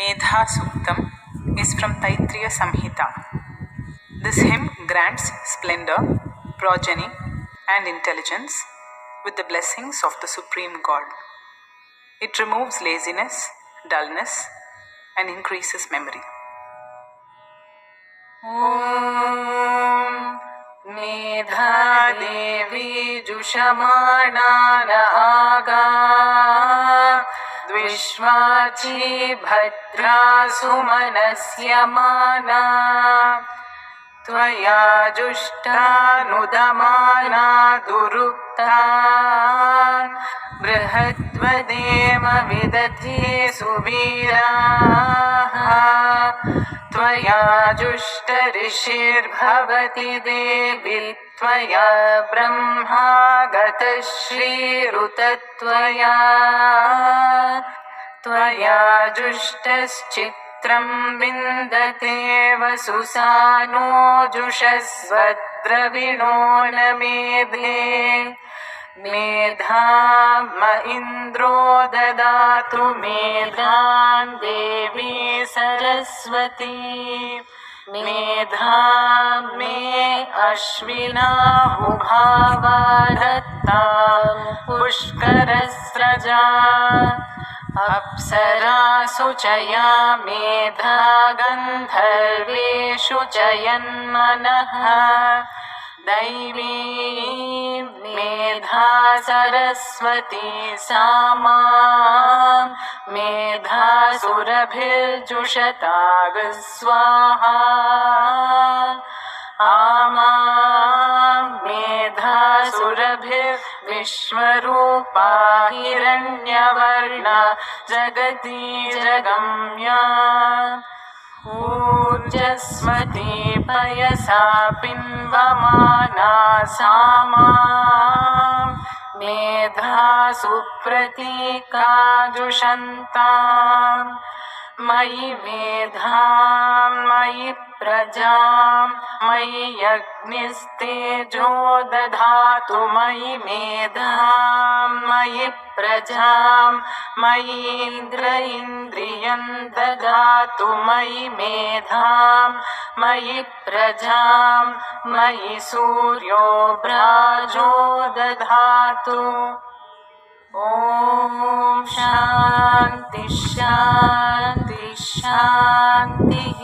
Medha Suktam is from Taittiriya Samhita. This hymn grants splendor, progeny, and intelligence with the blessings of the Supreme God. It removes laziness, dullness, and increases memory. Om Medha Devi Jushamana Aga Dvishvachi Bhadra Sumanasya Mana Tvaya Jushta Nudamana Durukta Brihadvadema Vidati Subiraha Tvaya Jushta Rishir Bhavati Devi Tvaya Brahma Gata Shri Rutatvaya Tvaya Jushtaschitram Vindate Vasusano Jushasvadravino Namedhe Medha ma Indro dadatu medhan Devi Saraswati Medha me Ashvina Bhavaratha Pushkarasraja Apsara Suchaya Medha Gandharveshu Chayanmanaha Daivi Medha Saraswati Sama Medha Surabhir Jushatag Swaha Ama Medha Surabhir Vishwarupa Hiranyavarna Jagati Jagamya Ujjasmati Payasa Pinvamana Sama Medha Supratika Jushantam Mayi Medham Mayi Prajam Mayi Yagnistejo Dadhatu Mayi Medham Mayi Prajam Mayi Indra Indriyam Dadhatu Mayi Medham Mayi Prajam Mayi Suryo Brajo Dadhatu Om Shanti Shanti Shanti